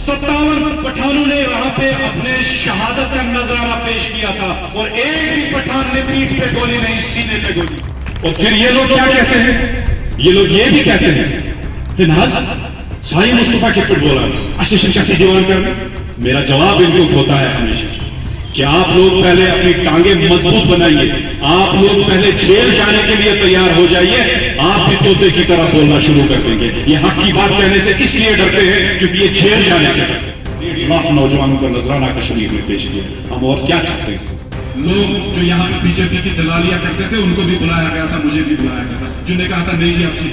57 पठानों ने वहां पे अपने शहादत का नजराना पेश किया था और एक भी पठान ने पीठ पे गोली नहीं, सीने पे गोली। और फिर ये लोग क्या कहते हैं, ये लोग ये भी कहते हैं कि नाज साईं मुस्तफा के पिट बोला असिस्टेंट का दीवान कर। मेरा जवाब इनको होता है हमेशा कि आप लोग पहले अपनी टांगे मजबूत बनाइए, आप लोग पहले जेल जाने के लिए तैयार हो जाइए, आप भी तोते की तरह बोलना शुरू कर देंगे। ये हक की बात कहने से इसलिए डरते हैं क्योंकि ये जेल जाने से डरते हैं। 1.5 लाख नौजवानों का नजराना कश्मीर में पेश किया। हम और क्या चाहते हैं? लोग जो यहाँ पे बीजेपी की दलालियां करते थे उनको भी बुलाया गया था, मुझे भी बुलाया गया था, जिन्होंने कहा था नहीं जी आपकी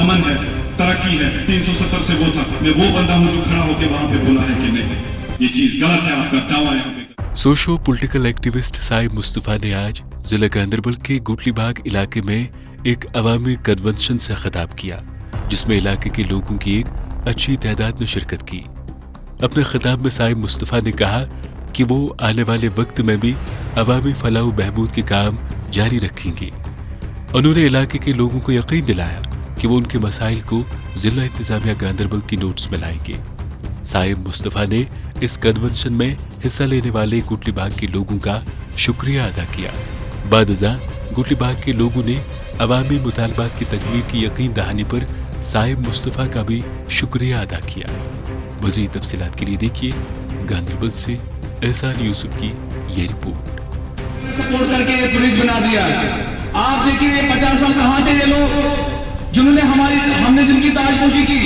अमन है, तरक्की है, 370 से वो था। मैं वो बंदा हूँ जो खड़ा होकर वहां पे बोला है कि नहीं, ये चीज गलत है, आपका दावा यहाँ पे। Socio political activist Sain Mustafa ने आज जिला गांधरबल के गुटलीबाग इलाके में एक अवामी कन्वेंशन से खिताब किया, जिसमें इलाके के लोगों की एक अच्छी तादाद ने शिरकत की। अपने खिताब में साईं मुस्तफा ने कहा कि वो आने वाले वक्त में भी अवामी फलाह बहबूद के काम जारी रखेंगे। उन्होंने इलाके के लोगों को यकीन दिलाया कि वो उनके मसाइल को जिला इंतजामिया गांधरबल की नोट्स में लाएंगे। साईं मुस्तफा ने इस कन्वेंशन में हिस्सा लेने वाले गुटलीबाग के लोगों का शुक्रिया अदा किया। बादजा गुटलीबाग के लोगों ने अवामी मुतालबात की तकमील की यकीन दहानी पर साईं मुस्तफा का भी शुक्रिया अदा किया। मज़ीद तफसीलात के लिए देखिए गांधरबल से एहसान यूसुफ की ये रिपोर्ट। सपोर्ट करके पुलिस बना दिया। आप देखिए 50 साल कहाँ थे ये लोग जिन्होंने हमने जिनकी ताजपोशी की,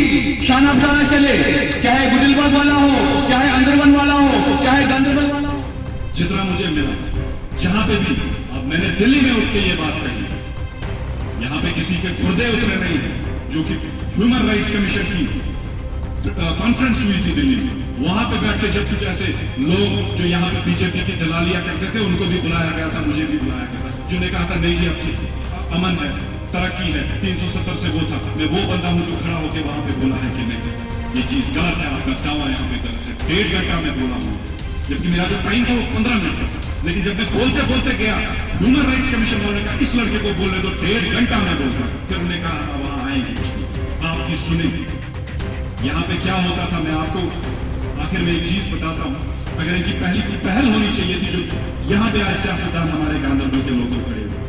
शाना फशाना चले, चाहे गुटलीबाग वाला हो, चाहे अंदरवन वाला हो, चाहे गांधरबल वाला हो। जितना मुझे मिला जहां पे भी, अब मैंने दिल्ली में उठ के ये बात कही, यहाँ पे किसी के गुर्दे उतरे नहीं है, जो कि ह्यूमन राइट्स कमीशन की कॉन्फ्रेंस हुई थी दिल्ली में, वहां पे बैठ के जब कुछ ऐसे लोग जो यहाँ पे बीजेपी की दलालियां करते थे उनको भी बुलाया गया था, मुझे भी बुलाया गया था, जिन्होंने कहा था नहीं जी आपकी अमन है, तरक्की है, 370 से वो था। मैं वो बंदा हूँ जो खड़ा होकर वहां पे बोला है कि नहीं, ये चीज गलत है, आपका दावा यहाँ पे गलत है। 1.5 घंटा मैं बोला हूँ, जबकि मेरा जो टाइम था वो 15 मिनट था, लेकिन जब मैं बोलते बोलते गया ह्यूमन राइट्स कमीशन वाले का इस लड़के को बोलने दो, 1.5 घंटा मैं बोलता। फिर उन्होंने कहा वहां आएंगे आपकी सुनेंगे। यहाँ पे क्या होता था मैं आपको आखिर में एक चीज बताता हूँ, अगर इनकी पहल होनी चाहिए थी जो यहाँ पे आज सियासतदान हमारे गांधरबल के लोग खड़े हुए,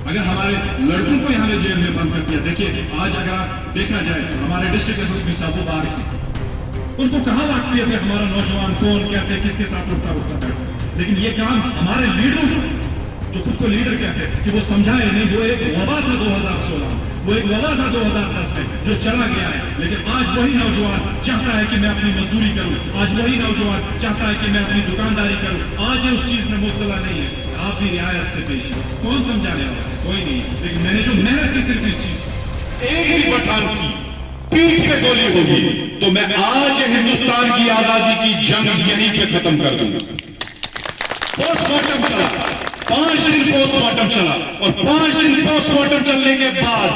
अगर हमारे लड़कों को यहाँ जेल में बंद कर दिया। देखिए आज अगर आप देखना जाए तो हमारे डिस्ट्रिक्ट एसएसपी साहब मुबारक थे, उनको कहाँ वाकफियत है हमारा नौजवान कौन कैसे किसके साथ उठता बैठता है, लेकिन ये काम हमारे लीडरों जो खुद को लीडर कहते हैं कि वो समझाए नहीं। वो एक वबा था 2016, वो एक वबा था 2010 में जो चला गया है, लेकिन आज वही नौजवान चाहता है कि मैं अपनी मजदूरी करूं, आज वही नौजवान चाहता है कि मैं अपनी दुकानदारी करूं, आज ये उस चीज में मुब्तला नहीं है। आप भी रियायत से पेश है, कौन समझाने वाला है? कोई नहीं, लेकिन मैंने जो मेहनत की सिर्फ इस चीज, एक भी पठान की पीठ पे गोली होगी तो मैं आज हिंदुस्तान की आजादी की जंग यहीं पे खत्म कर दूंगा। पोस्टमार्टम चला, 5 दिन पोस्टमार्टम चला और 5 दिन पोस्टमार्टम चलने के बाद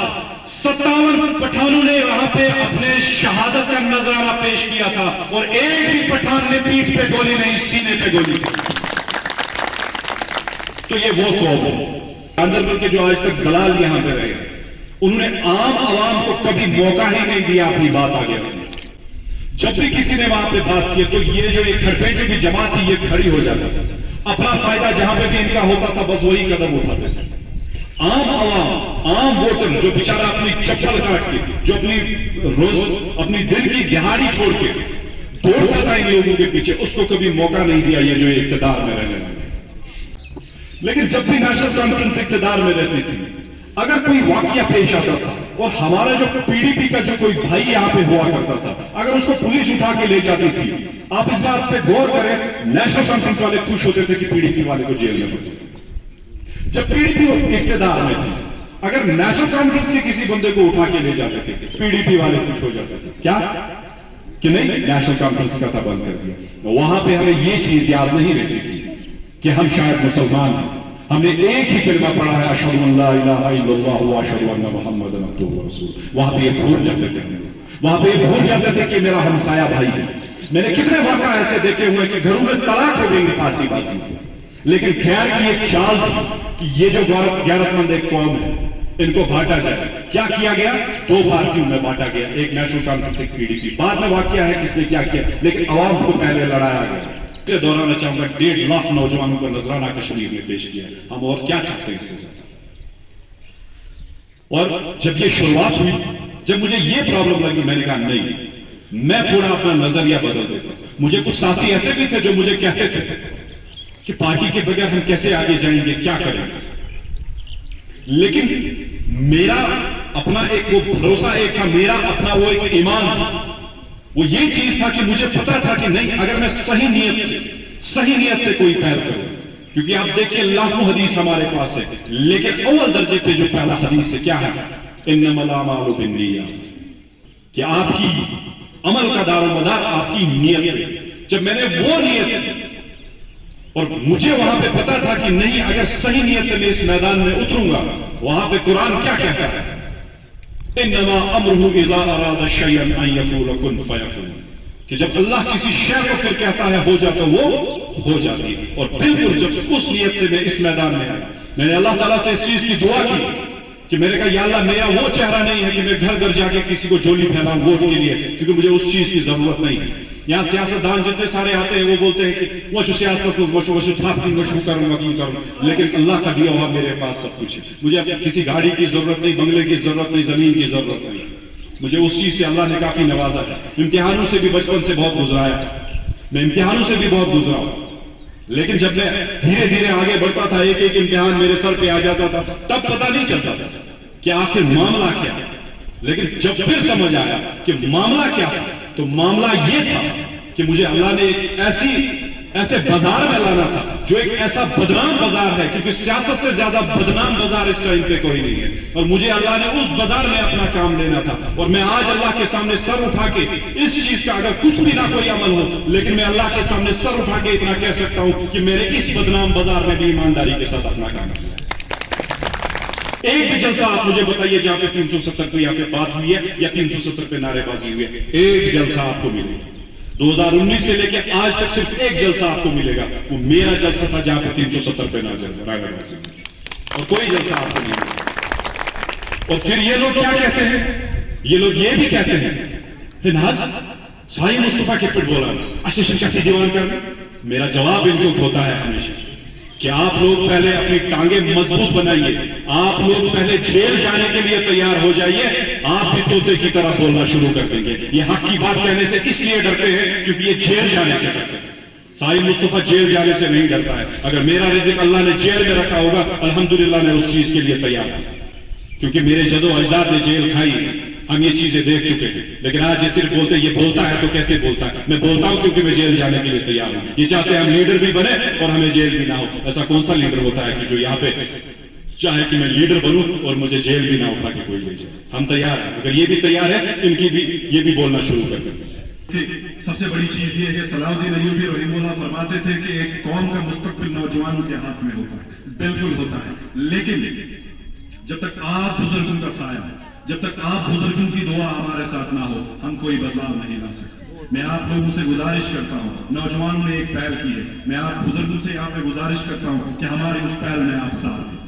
57 पठानों ने वहां पे अपने शहादत का नजराना पेश किया था और एक भी पठान ने पीठ पे गोली नहीं, सीने पे गोली। तो ये वो कौम है गांधरबल के जो आज तक दलाल यहां पे रहे, उन्होंने आम आवाम को कभी मौका ही नहीं दिया अपनी बात आगे रखने। जब भी किसी ने वहां पे बात की तो ये जो एक खड़पेंचों की जमात थी ये खड़ी हो जाती थी, अपना फायदा जहां पे भी इनका होता था बस वही कदम उठाते थे। आम आवाम, आम वोटर जो बेचारा अपनी चप्पल काट के, जो अपनी दिन की दिहाड़ी छोड़ के दौड़ता था इन लोगों के पीछे, उसको कभी मौका नहीं दिया ये जो इख्तिदार में रहने वाले। लेकिन जब भी नेशनल कॉन्फ्रेंस इख्तिदार में रहती थी, अगर कोई वाकया पेश आता था और हमारा जो पीडीपी का जो कोई भाई यहाँ पे हुआ करता था, अगर उसको पुलिस उठा के ले जाती थी, आप इस बात पे गौर करें, नेशनल कॉन्फ्रेंस वाले खुश होते थे कि पीडीपी वाले को जेल में भेजो। जब पीडीपी इख्तिदार में थी, अगर नेशनल कॉन्फ्रेंस के किसी बंदे को उठा के ले जाते थे, पीडीपी वाले खुश हो जाते थे। क्या कि नहीं, नेशनल कॉन्फ्रेंस का था बंद कर दिया। वहां पे हमें ये चीज याद नहीं रहती थी कि हम शायद मुसलमान हैं, हमने एक ही कलमा पढ़ा है अशहदु अल्ला इलाहा इल्लल्लाह व अशहदु अन्ना मुहम्मदन अब्दुहु व रसूलुहु। वहां पे ये भूल जाते थे, वहां पे ये भूल जाते थे कि मेरा हमसाया भाई है। मैंने कितने वाक़या ऐसे देखे हुए कि घरों में तलाक हो गई पार्टीबाजी, लेकिन खैर की एक चाल थी कि ये जो गैरतमंद एक कौम है, ان کو بانٹا جائے. کیا کیا گیا؟ 2 پارٹیوں میں بانٹا گیا, ایک نیشنل کانفرنس, ایک PDP. بعد میں واقعہ ہے کس نے کیا کیا, لیکن عوام کو پہلے لڑایا گیا. اسے دہرانا چاہوں گا 1.5 لاکھ نوجوانوں کو نذرانہ کشمیر میں پیش کیا. ہم اور کیا چاہتے ہیں اس سے زیادہ؟ اور جب یہ شروعات ہوئی, جب مجھے یہ پرابلم لگی, میں نے کہا نہیں, میں تھوڑا اپنا نظریہ بدل دیتا ہوں. مجھے کچھ ساتھی ایسے بھی تھے جو مجھے کہتے تھے کہ پارٹی کے بغیر ہم کیسے آگے جائیں گے, کیا کریں گے. لیکن میرا اپنا ایک وہ بھروسہ ایک تھا, میرا اپنا وہ ایک ایمان تھا, وہ یہ چیز تھا کہ مجھے پتا تھا کہ نہیں, اگر میں صحیح نیت سے کوئی پہل کروں. کیونکہ آپ دیکھیں لاکھوں حدیث ہمارے پاس ہے, لیکن اول درجے پہ جو پہلا حدیث ہے کیا ہے, انما الاعمال بالنیات, کہ آپ کی عمل کا دار و مدار آپ کی نیت ہے. جب میں نے وہ نیت, اور مجھے وہاں پہ پتا تھا کہ نہیں, اگر صحیح نیت سے میں اس میدان میں اتروں گا, وہاں پہ قرآن کیا کہتا ہے, انما امرہ اذا اراد شیئا ان یقول کن فیکون, کہ جب اللہ کسی شے کو پھر کہتا ہے ہو جا تو وہ ہو جاتی ہے. اور بالکل جب اس نیت سے میں اس میدان میں آیا, میں نے اللہ تعالیٰ سے اس چیز کی دعا کی کہ میں نے کہا یا اللہ, میرا وہ چہرہ نہیں ہے کہ میں گھر گھر جا کے کسی کو جولی پھیلاؤں ووٹ کے لیے, کیونکہ مجھے اس چیز کی ضرورت نہیں ہے. یہاں سیاستدان جتنے سارے آتے ہیں وہ بولتے ہیں کہ وہ سیاست کروں, لیکن اللہ کا دیا ہوا میرے پاس سب کچھ ہے. مجھے کسی گاڑی کی ضرورت نہیں, بنگلے کی ضرورت نہیں, زمین کی ضرورت نہیں. مجھے اس چیز سے اللہ نے کافی نوازا ہے. امتحانوں سے بھی بچپن سے بہت گزرایا, میں امتحانوں سے بھی بہت گزرا ہوں. لیکن جب میں دھیرے دھیرے آگے بڑھتا تھا, ایک ایک امتحان میرے سر پہ آ جاتا تھا, تب پتہ نہیں چلتا تھا کہ آخر معاملہ کیا ہے. لیکن جب پھر سمجھ آیا کہ معاملہ کیا تھا, تو معاملہ یہ تھا کہ مجھے اللہ نے ایک ایسے بازار میں لانا تھا جو ایک ایسا بدنام بازار ہے, کیونکہ سیاست سے زیادہ بدنام بازار اس ٹائم پہ کوئی نہیں ہے. اور مجھے اللہ نے اس بازار میں اپنا کام لینا تھا. اور میں آج اللہ کے سامنے سر اٹھا کے اس چیز کا, اگر کچھ بھی نہ کوئی عمل ہو, لیکن میں اللہ کے سامنے سر اٹھا کے اتنا کہہ سکتا ہوں کہ میرے اس بدنام بازار میں بھی ایمانداری کے ساتھ اپنا کام کیا. ایک بھی جلسہ آپ مجھے بتائیے جہاں پہ 370 پہ یہاں پہ بات ہوئی ہے یا 370 پہ نعرے بازی ہوئی ہے, ایک جلسہ آپ کو ملے گا. 2019 سے لے کے آج تک صرف ایک جلسہ آپ کو ملے گا, وہ میرا جلسہ تھا جہاں پہ 370 پہ نعرے بازی ہوئی, اور کوئی جلسہ آپ کو نہیں ملے. اور پھر یہ لوگ کیا کہتے ہیں, یہ لوگ یہ بھی کہتے ہیں ناز سائی مصطفیٰ کے پٹ بولا اسیشن کہتی دیوان کر. میرا جواب ان کو ہوتا ہے ہمیشہ کہ آپ لوگ پہلے اپنی ٹانگیں مضبوط بنائیے, آپ لوگ پہلے جیل جانے کے لیے تیار ہو جائیے, آپ بھی طوطے کی طرح بولنا شروع کر دیں گے. یہ حق کی بات کہنے سے اس لیے ڈرتے ہیں کیونکہ یہ جیل جانے سے ڈرتے ہیں. سائی مصطفیٰ جیل جانے سے نہیں ڈرتا ہے. اگر میرا رزق اللہ نے جیل میں رکھا ہوگا, الحمدللہ میں اس چیز کے لیے تیار ہوں, کیونکہ میرے جد و اجداد نے جیل کھائی, ہم یہ چیزیں دیکھ چکے ہیں. لیکن آج یہ صرف بولتے یہ بولتا ہے تو کیسے بولتا ہے, میں بولتا ہوں کیونکہ میں جیل جانے کے لیے تیار ہوں. یہ چاہتے ہیں ہم لیڈر بھی بنے اور ہمیں جیل بھی نہ ہو. ایسا کون سا لیڈر ہوتا ہے کہ جو یہاں پہ چاہے کہ میں لیڈر بنوں اور مجھے جیل بھی نہ اٹھا کے کوئی لے جائے. ہم تیار ہیں, اگر یہ بھی تیار ہے ان کی بھی یہ بھی بولنا شروع کر دیں. سب سے بڑی چیز یہ ہے کہ صلاح الدین ایوبی رحمہ اللہ فرماتے تھے کہ ایک قوم کا مستقبل نوجوانوں کے ہاتھ میں ہوتا ہے. بالکل ہوتا ہے, لیکن جب تک آپ بزرگوں کا سایہ, جب تک آپ بزرگوں کی دعا ہمارے ساتھ نہ ہو, ہم کوئی بدلاؤ نہیں لا سکتے. میں آپ لوگوں سے گزارش کرتا ہوں, نوجوانوں نے ایک پہل کی ہے, میں آپ بزرگوں سے یہاں پہ گزارش کرتا ہوں کہ ہماری اس پہل میں آپ ساتھ دیں.